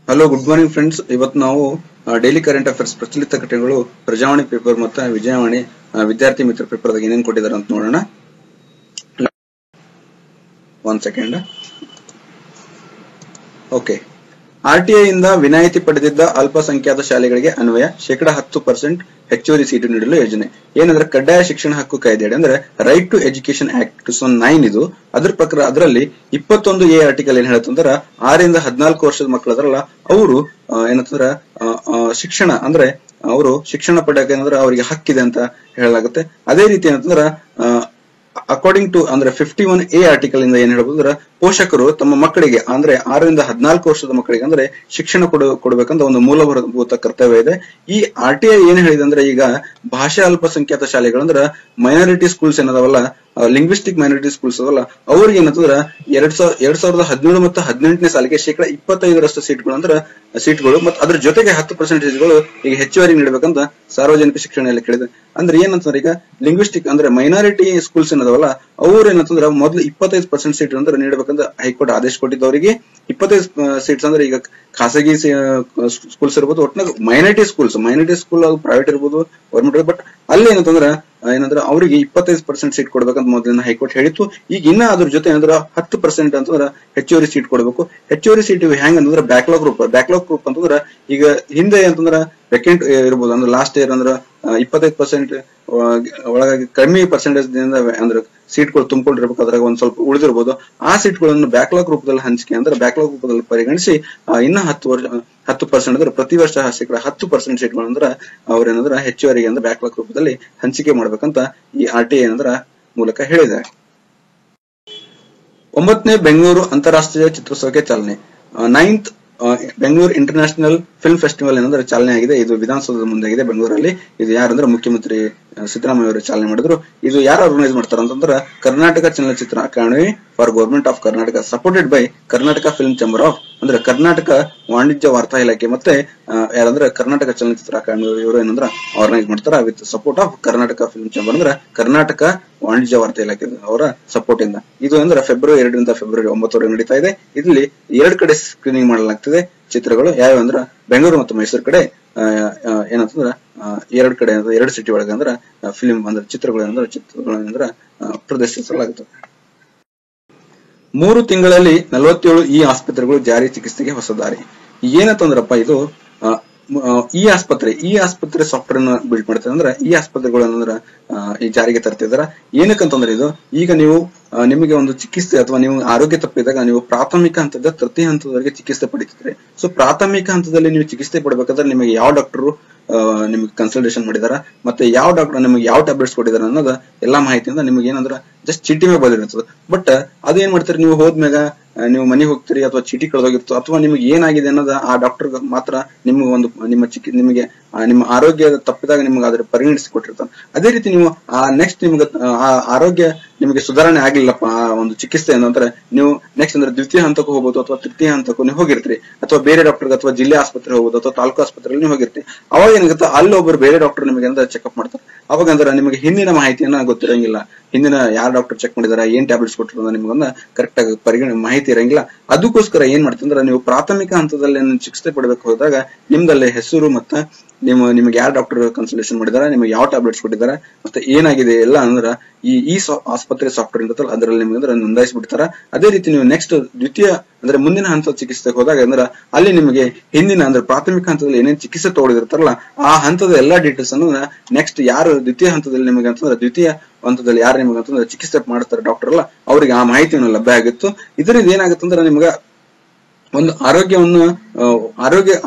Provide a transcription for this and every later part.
Hello, good morning friends. ಇವತ್ತು ನಾವು daily current affairs ಪ್ರಚಲಿತ ಘಟನೆಗಳು, ಪ್ರಜಾವಾಣಿ ಪೇಪರ್ ಮತ್ತು ವಿಜಯವಾಣಿ ವಿದ್ಯಾರ್ಥಿ ಮಿತ್ರ ಪೇಪರ್ ದಾಗ ಏನೇನು ಕೊಟ್ಟಿದ್ದಾರೆ ಅಂತ ನೋಡೋಣ. One second. ಓಕೆ. ಆರ್ಟಿಐ ಇಂದ ವಿನಾಯಿತಿ ಪಡೆದಿದ್ದ ಅಲ್ಪಸಂಖ್ಯಾತ ಶಾಲೆಗಳಿಗೆ ಅನ್ವಯ (10% ಹೆಚ್ಚುವರಿ ಸೀಟು ನೀಡಲು ಯೋಜನೆ. ಏನಂದ್ರೆ ಕಡ್ಡಾಯ ಶಿಕ್ಷಣ ಹಕ್ಕು ಕಾಯ್ದೆ ಅಂದ್ರೆ ರೈಟ್ ಟು ಎಜುಕೇಶನ್ ಆಕ್ಟ್ 2009 ಇದು. ಅದ್ರ ಪ್ರಕಾರ ಅದರಲ್ಲಿ 21A ಆರ್ಟಿಕಲ್ ಏನ್ ಹೇಳುತ್ತಂದ್ರ 6 ರಿಂದ 14 ವರ್ಷದ ಮಕ್ಕಳು ಅದರಲ್ಲ ಅವರು ಏನಂತಂದ್ರ ಶಿಕ್ಷಣ ಅಂದ್ರೆ ಅವರು ಶಿಕ್ಷಣ ಪಡೆಯಕ್ಕೆ ಏನಂದ್ರೆ ಅವರಿಗೆ ಹಕ್ಕಿದೆ ಅಂತ ಹೇಳಲಾಗುತ್ತೆ. ಅದೇ ರೀತಿ ಏನಂತಂದ್ರ ಅಕಾರ್ಡಿಂಗ್ ಟು ಅಂದ್ರೆ 51A ಆರ್ಟಿಕಲ್ ಇಂದ ಏನ್ ಹೇಳ್ಬೋದ್ರ ಪೋಷಕರು ತಮ್ಮ ಮಕ್ಕಳಿಗೆ ಅಂದ್ರೆ 6 ರಿಂದ 14 ವರ್ಷದ ಮಕ್ಕಳಿಗೆ ಅಂದ್ರೆ ಶಿಕ್ಷಣ ಕೊಡಬೇಕಂತ ಒಂದು ಮೂಲಭೂತ ಕರ್ತವ್ಯ ಇದೆ. ಈ ಆರ್ಟಿಐ ಏನ್ ಹೇಳಿದೆ ಅಂದ್ರೆ ಈಗ ಭಾಷಾ ಅಲ್ಪಸಂಖ್ಯಾತ ಶಾಲೆಗಳಂದ್ರ ಮೈನಾರಿಟಿ ಸ್ಕೂಲ್ಸ್ ಏನದಾವಲ್ಲ, ಲಿಂಗ್ವಿಸ್ಟಿಕ್ ಮೈನಾರಿಟಿ ಸ್ಕೂಲ್ಸ್ ಅದಲ್ಲ, ಅವ್ರಿಗೆ ಏನಂತಂದ್ರ 2017 ಮತ್ತು 18ನೇ ಸಾಲಿಗೆ 25% ಸೀಟ್ಗಳು ಮತ್ತು ಅದ್ರ ಜೊತೆಗೆ 10% ಸೀಟ್ಗಳು ಈಗ ಹೆಚ್ಚುವರಿ ನೀಡಬೇಕಂತ ಸಾರ್ವಜನಿಕ ಶಿಕ್ಷಣ ಇಲಾಖೆ ಹೇಳಿದೆ. ಅಂದ್ರೆ ಏನಂತಂದ್ರೆ ಈಗ ಲಿಂಗ್ವಿಸ್ಟಿಕ್ ಅಂದ್ರೆ ಮೈನಾರಿಟಿ ಸ್ಕೂಲ್ಸ್ ಏನದಾವಲ್ಲ ಅವ್ರು ಏನಂತಂದ್ರ ಮೊದಲು 25% ಸೀಟ್ ಅಂದ್ರೆ ನೀಡಬೇಕಂತ ಹೈಕೋರ್ಟ್ ಆದೇಶ ಕೊಟ್ಟಿದ್ದವರಿಗೆ 25 ಸೀಟ್ಸ್ ಅಂದ್ರೆ ಈಗ ಖಾಸಗಿ ಸ್ಕೂಲ್ಸ್ ಇರ್ಬೋದು, ಒಟ್ಟಿನಾಗ ಮೈನಾರಿಟಿ ಸ್ಕೂಲ್ ಅದು ಪ್ರೈವೇಟ್ ಇರ್ಬೋದು, ಗೌರ್ಮೆಂಟ್, ಬಟ್ ಅಲ್ಲಿ ಏನಂತಂದ್ರ ಅವ್ರಿಗೆ 25% ಸೀಟ್ ಕೊಡ್ಬೇಕಂತ ಮೊದಲಿನ ಹೈಕೋರ್ಟ್ ಹೇಳಿತ್ತು. ಈಗ ಇನ್ನ ಅದ್ರ ಜೊತೆ ಏನಂದ್ರ 10% ಅಂತಂದ್ರ ಹೆಚ್ಚುವರಿ ಸೀಟ್ ಕೊಡಬೇಕು. ಹೆಚ್ಚುವರಿ ಸೀಟ್ ಹೆಂಗ್ ಅಂತಂದ್ರ ಬ್ಯಾಕ್ಲಾಗ್ ಗ್ರೂಪ್ ಅಂತಂದ್ರ ಈಗ ಹಿಂದೆ ಅಂತಂದ್ರ ವೆಕೆಂಟ್ ಇರ್ಬೋದು, ಅಂದ್ರೆ ಲಾಸ್ಟ್ ಇಯರ್ ಅಂದ್ರ 25% ಒಳಗಾಗಿ ಕಡಿಮೆ ಪರ್ಸೆಂಟೇಜ್ ಅಂದ್ರೆ ಸೀಟ್ಗಳು ತುಂಬಿಕೊಂಡಿರ್ಬೇಕು, ಅದ್ರಾಗ ಒಂದ್ ಸ್ವಲ್ಪ ಉಳಿದಿರ್ಬೋದು. ಆ ಸೀಟ್ಗಳನ್ನು ಬ್ಯಾಕ್ಲಾಗ್ ರೂಪದಲ್ಲಿ ಹಂಚಿಕೆ ಅಂದ್ರೆ ಬ್ಯಾಕ್ಲಾಗ್ ರೂಪದಲ್ಲಿ ಪರಿಗಣಿಸಿ ಇನ್ನ 10% ಅಂದ್ರೆ ಪ್ರತಿ ವರ್ಷ 10% ಸೀಟ್ಗಳು ಅಂದ್ರ ಅವ್ರೇನಂದ್ರ ಹೆಚ್ಚುವರಿಗೆ ಅಂದ್ರೆ ಬ್ಯಾಕ್ಲಾಗ್ ರೂಪದಲ್ಲಿ ಹಂಚಿಕೆ ಮಾಡ್ಬೇಕಂತ ಈ ಆರ್ಟಿಐ ಏನಂದ್ರ ಮೂಲಕ ಹೇಳಿದೆ. 9ನೇ ಬೆಂಗಳೂರು ಅಂತಾರಾಷ್ಟ್ರೀಯ ಚಿತ್ರೋತ್ಸವಕ್ಕೆ ಚಾಲನೆ. 9th Bengaluru international film festival ಏನಂದ್ರೆ ಚಾಲನೆ ಆಗಿದೆ. ಇದು ವಿಧಾನಸೌಧದ ಮುಂದೆ ಆಗಿದೆ ಬೆಂಗಳೂರಲ್ಲಿ. ಇದು ಯಾರಂದ್ರೆ ಮುಖ್ಯಮಂತ್ರಿ ಸಿದ್ದರಾಮಯ್ಯ ಅವರು ಚಾಲನೆ ಮಾಡಿದ್ರು. ಇದು ಯಾರು ಆರ್ಗನೈಸ್ ಮಾಡ್ತಾರ ಅಂತಂದ್ರ ಕರ್ನಾಟಕ ಚಲನಚಿತ್ರ academy for government of Karnataka, supported by Karnataka film chamber of ಅಂದ್ರೆ ಕರ್ನಾಟಕ ವಾಣಿಜ್ಯ ವಾರ್ತಾ ಇಲಾಖೆ ಮತ್ತೆ ಯಾರಂದ್ರೆ ಕರ್ನಾಟಕ ಚಲನಚಿತ್ರ ಅಕಾಡೆಮಿ ಇವರು ಏನಂದ್ರ ಆರ್ಗನೈಸ್ ಮಾಡ್ತಾರ with support of Karnataka film chamber ಅಂದ್ರೆ ಕರ್ನಾಟಕ ವಾಣಿಜ್ಯ ವಾರ್ತಾ ಇಲಾಖೆ ಅವರ ಸಪೋರ್ಟ್ ಇಂದ. ಇದು ಅಂದ್ರೆ ಫೆಬ್ರವರಿ 2 ರಿಂದ ಫೆಬ್ರವರಿ 9 ನಡೀತಾ ಇದೆ. ಇಲ್ಲಿ 2 ಕಡೆ ಸ್ಕ್ರೀನಿಂಗ್ ಮಾಡಲಾಗ್ತದೆ ಚಿತ್ರಗಳು. ಯಾವ ಅಂದ್ರ ಬೆಂಗಳೂರು ಮತ್ತು ಮೈಸೂರು ಕಡೆ ಏನಂತಂದ್ರ 2 ಕಡೆ 2 ಸಿಟಿ ಒಳಗೆ ಅಂದ್ರ ಫಿಲ್ಮ್ ಅಂದ್ರೆ ಚಿತ್ರಗಳೇನಂದ್ರ ಪ್ರದರ್ಶಿಸಲಾಗುತ್ತದೆ. 3 ತಿಂಗಳಲ್ಲಿ 47 ಈ ಆಸ್ಪತ್ರೆಗಳು ಜಾರಿ ಚಿಕಿತ್ಸೆಗೆ ಹೊಸ ದಾರಿ. ಏನಂತಂದ್ರಪ್ಪ ಇದು ಈ ಆಸ್ಪತ್ರೆ ಸಾಫ್ಟ್ವೇರ್ ನ ಬಿಲ್ಡ್ ಮಾಡ್ತಾರೆ. ಅಂದ್ರೆ ಈ ಆಸ್ಪತ್ರೆಗಳು ಏನಂದ್ರ ಈ ಜಾರಿಗೆ ತರ್ತಿದಾರ. ಏನಕ್ಕಂತಂದ್ರೆ ಇದು ಈಗ ನೀವು ನಿಮಗೆ ಒಂದು ಚಿಕಿತ್ಸೆ ಅಥವಾ ನೀವು ಆರೋಗ್ಯ ತಪ್ಪಿದಾಗ ನೀವು ಪ್ರಾಥಮಿಕ ಹಂತದ ತೃತೀಯ ಹಂತದವರೆಗೆ ಚಿಕಿತ್ಸೆ ಪಡಿತಿದ್ರೆ. ಸೊ ಪ್ರಾಥಮಿಕ ಹಂತದಲ್ಲಿ ನೀವು ಚಿಕಿತ್ಸೆ ಪಡಬೇಕಾದ್ರೆ ನಿಮಗೆ ಯಾವ ಡಾಕ್ಟರ್ ನಿಮ್ಗೆ ಕನ್ಸಲ್ಟೇಷನ್ ಮಾಡಿದಾರ ಮತ್ತೆ ಯಾವ ಡಾಕ್ಟರ್ ನಿಮಗೆ ಯಾವ ಟ್ಯಾಬ್ಲೆಟ್ಸ್ ಕೊಟ್ಟಿದಾರ ಅನ್ನೋದ ಎಲ್ಲಾ ಮಾಹಿತಿಯಿಂದ ನಿಮ್ಗೆ ಏನಂದ್ರ ಜಸ್ಟ್ ಚೀಟಿ ಮೇಲೆ ಬಂದಿರ್ತದೆ. ಬಟ್ ಅದೇನ್ ಮಾಡ್ತೀರಿ, ನೀವು ಹೋದ್ಮ್ಯಾಗ ನೀವು ಮನೆಗೆ ಹೋಗ್ತೀರಿ ಅಥವಾ ಚೀಟಿ ಕಳೆದೋಗಿರ್ತು ಅಥವಾ ನಿಮ್ಗೆ ಏನಾಗಿದೆ ಅನ್ನೋದ ಆ ಡಾಕ್ಟರ್ ಮಾತ್ರ ನಿಮ್ಗೆ ಒಂದು ನಿಮಗೆ ನಿಮ್ಮ ಆರೋಗ್ಯ ತಪ್ಪಿದಾಗ ನಿಮ್ಗೆ ಅದ್ರ ಪರಿಗಣಿಸಿ ಕೊಟ್ಟಿರ್ತಾನೆ. ಅದೇ ರೀತಿ ನೀವು ನೆಕ್ಸ್ಟ್ ನಿಮ್ಗೆ ಆ ಆರೋಗ್ಯ ನಿಮಗೆ ಸುಧಾರಣೆ ಆಗ್ಲಿಲ್ಲಪ್ಪ ಆ ಒಂದು ಚಿಕಿತ್ಸೆ ನಂತರ ನೀವು ನೆಕ್ಸ್ಟ್ ಅಂದ್ರೆ ದ್ವಿತೀಯ ಹಂತಕ್ಕೂ ಹೋಗ್ಬೋದು ಅಥವಾ ತೃತೀಯ ಹಂತಕ್ಕೂ ನೀವು ಹೋಗಿರ್ತೀರಿ, ಅಥವಾ ಬೇರೆ ಡಾಕ್ಟರ್ ಅಥವಾ ಜಿಲ್ಲೆ ಆಸ್ಪತ್ರೆ ಹೋಗ್ಬೋದು ಅಥವಾ ತಾಲೂಕು ಆಸ್ಪತ್ರೆಯಲ್ಲಿ ನೀವು ಹೋಗಿರ್ತೀರಿ. ಅವಾಗ ಏನಾಗುತ್ತೆ, ಅಲ್ಲಿ ಒಬ್ಬರು ಬೇರೆ ಡಾಕ್ಟರ್ ನಿಮಗೆ ಅಂದ್ರೆ ಚೆಕ್ಅಪ್ ಮಾಡ್ತಾರೆ. ಅವಾಗ ಅಂದ್ರೆ ನಿಮಗೆ ಹಿಂದಿನ ಮಾಹಿತಿಯನ್ನ ಗೊತ್ತಿರಂಗಿಲ್ಲ, ಹಿಂದಿನ ಯಾರು ಡಾಕ್ಟರ್ ಚೆಕ್ ಮಾಡಿದಾರ, ಏನ್ ಟ್ಯಾಬ್ಲೆಟ್ಸ್ ಕೊಟ್ಟಿರೋದ ನಿಮ್ಗೊಂದ ಕರೆಕ್ಟ್ ಆಗಿ ಮಾಹಿತಿ ಇರಂಗಿಲ್ಲ. ಅದಕ್ಕೋಸ್ಕರ ಏನ್ ಮಾಡ್ತಂದ್ರ ನೀವು ಪ್ರಾಥಮಿಕ ಹಂತದಲ್ಲಿ ಚಿಕಿತ್ಸೆ ಪಡಬೇಕು ಹೋದಾಗ ನಿಮ್ದಲ್ಲಿ ಹೆಸರು ಮತ್ತೆ ನಿಮ್ಗೆ ಯಾರು ಡಾಕ್ಟರ್ ಕನ್ಸಲ್ಟೇಷನ್ ಮಾಡಿದಾರ, ನಿಮ್ಗೆ ಯಾವ ಟ್ಯಾಬ್ಲೆಟ್ಸ್ ಕೊಟ್ಟಿದಾರ ಮತ್ತೆ ಏನಾಗಿದೆ ಎಲ್ಲ ಅಂದ್ರ ಈ ಆಸ್ಪತ್ರೆ ಸಾಫ್ಟ್ವೇರ್ ಇರುತ್ತಲ್ಲ ಅದರಲ್ಲಿ ನಿಮ್ಗೆ ಅಂದ್ರೆ ನೋಂದಾಯಿಸ್ಬಿಡ್ತಾರ. ಅದೇ ರೀತಿ ನೀವು ನೆಕ್ಸ್ಟ್ ದ್ವಿತೀಯ ಅಂದ್ರೆ ಮುಂದಿನ ಹಂತದ ಚಿಕಿತ್ಸೆಗೆ ಹೋದಾಗ ಅಂದ್ರೆ ಅಲ್ಲಿ ನಿಮಗೆ ಹಿಂದಿನ ಅಂದ್ರೆ ಪ್ರಾಥಮಿಕ ಹಂತದಲ್ಲಿ ಏನೇನ್ ಚಿಕಿತ್ಸೆ ತಗೊಂಡಿರ್ತಾರಲ್ಲ ಆ ಹಂತದ ಎಲ್ಲಾ ಡೀಟೇಲ್ಸ್ ಅನ್ನು ನೆಕ್ಸ್ಟ್ ಯಾರು ದ್ವಿತೀಯ ಹಂತದಲ್ಲಿ ನಿಮಗೆ ಅಂತಂದ್ರೆ ದ್ವಿತೀಯ ಹಂತದಲ್ಲಿ ಯಾರು ನಿಮಗೆ ಅಂತಂದ್ರೆ ಚಿಕಿತ್ಸೆ ಮಾಡ್ತಾರೆ ಡಾಕ್ಟರ್ ಅಲ್ಲ ಅವ್ರಿಗೆ ಆ ಮಾಹಿತಿಯನ್ನು ಲಭ್ಯ ಆಗಿತ್ತು. ಇದರಿಂದ ಏನಾಗುತ್ತಂದ್ರೆ ನಿಮ್ಗೆ ಒಂದು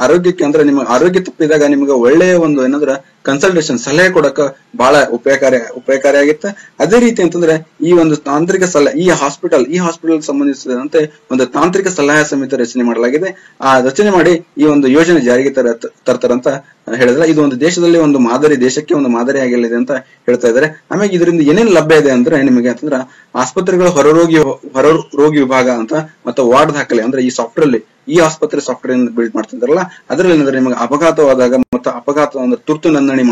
ಆರೋಗ್ಯಕ್ಕೆ ಅಂದ್ರೆ ನಿಮ್ಮ ಆರೋಗ್ಯ ತಪ್ಪಿದಾಗ ನಿಮ್ಗೆ ಒಳ್ಳೆಯ ಒಂದು ಏನಂದ್ರ ಕನ್ಸಲ್ಟೇಷನ್ ಸಲಹೆ ಕೊಡಕ ಬಹಳ ಉಪಯೋಗಕಾರಿ ಆಗಿತ್ತು. ಅದೇ ರೀತಿ ಅಂತಂದ್ರೆ ಈ ಒಂದು ತಾಂತ್ರಿಕ ಸಲಹೆ ಈ ಹಾಸ್ಪಿಟಲ್ ಸಂಬಂಧಿಸಿದಂತೆ ಒಂದು ತಾಂತ್ರಿಕ ಸಲಹಾ ಸಮಿತಿ ರಚನೆ ಮಾಡಲಾಗಿದೆ. ಆ ರಚನೆ ಮಾಡಿ ಈ ಒಂದು ಯೋಜನೆ ಜಾರಿಗೆ ತರ್ತಾರಂತ ಹೇಳಿದ್ರೆ ಇದು ಒಂದು ದೇಶಕ್ಕೆ ಒಂದು ಮಾದರಿ ಆಗಲಿದೆ ಅಂತ ಹೇಳ್ತಾ ಇದ್ದಾರೆ. ಆಮೇಲೆ ಇದರಿಂದ ಏನೇನು ಲಭ್ಯ ಇದೆ ಅಂದ್ರೆ ನಿಮಗೆ ಅಂತಂದ್ರ ಆಸ್ಪತ್ರೆಗಳ ಹೊರರೋಗಿ ವಿಭಾಗ ಅಂತ ಮತ್ತೆ ವಾರ್ಡ್ ದಾಖಲೆ ಅಂದ್ರೆ ಈ ಆಸ್ಪತ್ರೆ ಸಾಫ್ಟ್ವೇರ್ ಬಿಲ್ಡ್ ಮಾಡ್ತಿದಾರಲ್ಲ ಅದರಲ್ಲಿ ಏನಂದ್ರೆ ನಿಮಗೆ ಅಪಘಾತವಾದಾಗ ಮತ್ತೆ ಅಪಘಾತ ಅಂದ್ರೆ ತುರ್ತು ನೋಂದಣಿ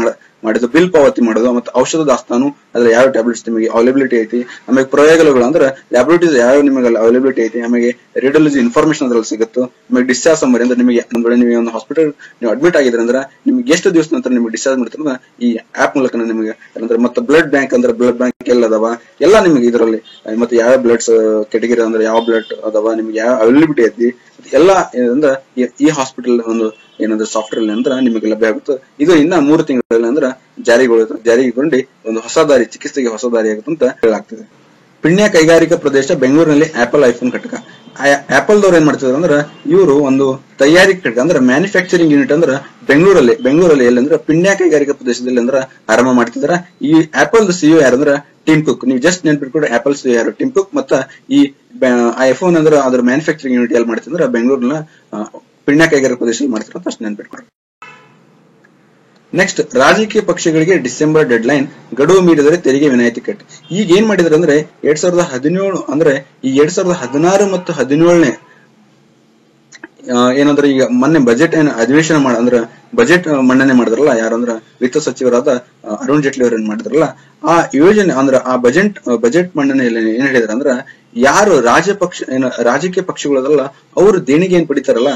ಮಾಡೋದು, ಬಿಲ್ ಪಾವತಿ ಮಾಡೋದು, ಮತ್ತೆ ಔಷಧ ದಾಸ್ತಾನು ಅದ್ರ ಯಾವ ಟ್ಯಾಬ್ಲೆಟ್ಸ್ ನಿಮಗೆ ಅವೈಲಬಿಲಿಟಿ ಐತಿ, ಆಮೇಲೆ ಪ್ರಯೋಗಾಲಯಗಳು ಅಂದ್ರೆ ಲ್ಯಾಬೊರೇಟರೀಸ್ ಯಾವ ನಿಮಗೆ ಅವೈಲಬಿಲಿಟಿ ಐತಿ, ಆಮೇಲೆ ರೇಡಿಯಾಲಜಿ ಇನ್ಫಾರ್ಮೇಶನ್ ಅದ್ರಲ್ಲಿ ಸಿಗುತ್ತೆ, ಆಮೇಲೆ ಡಿಸ್ಚಾರ್ಜ್ ಸಮ್ಮರಿ ಅಂದ್ರೆ ನಿಮಗೆ ನೀವು ಒಂದು ಹಾಸ್ಪಿಟಲ್ ನೀವು ಅಡ್ಮಿಟ್ ಆಗಿದ್ರೆ ಅಂದ್ರೆ ನಿಮ್ಗೆ ಎಷ್ಟು ದಿವಸ ನಂತರ ನಿಮಗೆ ಡಿಸ್ಚಾರ್ಜ್ ಮಾಡ್ತಾರೆ ಈ ಆಪ್ ಮೂಲಕ ನಿಮಗೆ ಅಂದ್ರೆ, ಮತ್ತೆ ಬ್ಲಡ್ ಬ್ಯಾಂಕ್ ಅಂದ್ರೆ ಬ್ಲಡ್ ಬ್ಯಾಂಕ್ ಎಲ್ಲ ಅದಾವ ಎಲ್ಲ ನಿಮಗೆ ಇದರಲ್ಲಿ, ಮತ್ತೆ ಯಾವ ಬ್ಲಡ್ಸ್ ಕೆಟಗಿರಿ ಅಂದ್ರೆ ಯಾವ ಬ್ಲಡ್ ಅದಾವ, ನಿಮ್ಗೆ ಯಾವ ಅವೈಲಬಿಲಿಟಿ ಐತಿ ಎಲ್ಲ ಅಂದ್ರೆ ಈ ಹಾಸ್ಪಿಟಲ್ ಒಂದು ಏನಂದ್ರೆ ಸಾಫ್ಟ್ವೇರ್ ಅಂದ್ರೆ ನಿಮಗೆ ಲಭ್ಯ ಆಗುತ್ತೆ. ಇದು ಇನ್ನ 3 ತಿಂಗಳಲ್ಲಿ ಅಂದ್ರೆ ಜಾರಿಗೊಂಡು ಒಂದು ಹೊಸ ದಾರಿ, ಚಿಕಿತ್ಸೆಗೆ ಹೊಸ ದಾರಿ ಆಗುತ್ತೆ ಅಂತ ಹೇಳಲಾಗ್ತದೆ. ಪಿಣ್ಯ ಕೈಗಾರಿಕಾ ಪ್ರದೇಶ ಬೆಂಗಳೂರಿನಲ್ಲಿ ಆಪಲ್ ಐಫೋನ್ ಘಟಕ. ಆಪಲ್ ದವ್ರು ಏನ್ ಮಾಡ್ತಿದ್ರು ಅಂದ್ರೆ ಇವರು ಒಂದು ತಯಾರಿಕಾ ಘಟಕ ಅಂದ್ರೆ ಮ್ಯಾನುಫ್ಯಾಕ್ಚರಿಂಗ್ ಯೂನಿಟ್ ಅಂದ್ರೆ ಬೆಂಗಳೂರಲ್ಲಿ ಎಲ್ಲಿ ಅಂದ್ರೆ ಪಿಣ್ಯ ಕೈಗಾರಿಕಾ ಪ್ರದೇಶದಲ್ಲಿ ಅಂದ್ರೆ ಆರಂಭ ಮಾಡ್ತಿದಾರ. ಈ ಆಪಲ್ ಸಿಇಒ ಯಾರಂದ್ರ ಟಿಮ್ ಕುಕ್. ನೀವು ಜಸ್ಟ್ ನೆನ್ಪಿಟ್ಕೊಂಡ್ರೆ ಆಪಲ್ ಸಿಇಒ ಯಾರು ಟಿಮ್ ಕುಕ್, ಮತ್ತ ಈ ಐಫೋನ್ ಅಂದ್ರೆ ಅದ್ರ ಮ್ಯಾನುಫ್ಯಾಕ್ಚರಿಂಗ್ ಯೂನಿಟ್ ಎಲ್ಲಿ ಮಾಡ್ತಿದ್ರ ಬೆಂಗಳೂರಿನ ಪಿಣ್ಯ ಕೈಗಾರಿಕಾ ಪ್ರದೇಶದಲ್ಲಿ ಮಾಡ್ತಿರ ಅಂತ ಅಷ್ಟು ನೆನ್ಪಿಟ್ಕೊಂಡ್ರೆ. ನೆಕ್ಸ್ಟ್, ರಾಜಕೀಯ ಪಕ್ಷಗಳಿಗೆ ಡಿಸೆಂಬರ್ ಡೆಡ್ ಲೈನ್, ಗಡುವು ಮೀರಿದರೆ ತೆರಿಗೆ ವಿನಾಯಿತಿ ಕಟ್. ಈಗ ಏನ್ ಮಾಡಿದ್ರೆ ಅಂದ್ರೆ 2017 ಅಂದ್ರೆ ಈ 2016 ಮತ್ತು 17ನೇ ಏನಂದ್ರೆ ಈಗ ಮೊನ್ನೆ ಬಜೆಟ್ ಅಧಿವೇಶನ ಅಂದ್ರೆ ಬಜೆಟ್ ಮಂಡನೆ ಮಾಡಿದ್ರಲ್ಲ ಯಾರಂದ್ರ ವಿತ್ತ ಸಚಿವರಾದ ಅರುಣ್ ಜೇಟ್ಲಿ ಅವರು ಏನ್ ಮಾಡಿದ್ರಲ್ಲ ಆ ಯೋಜನೆ ಅಂದ್ರೆ ಆ ಬಜೆಟ್ ಮಂಡನೆಯಲ್ಲಿ ಏನ್ ಹೇಳಿದ್ರ ಅಂದ್ರ ಯಾರು ರಾಜಕೀಯ ಪಕ್ಷಗಳಲ್ಲ ಅವರು ದೇಣಿಗೆ ಏನ್ ಪಡಿತಾರಲ್ಲ,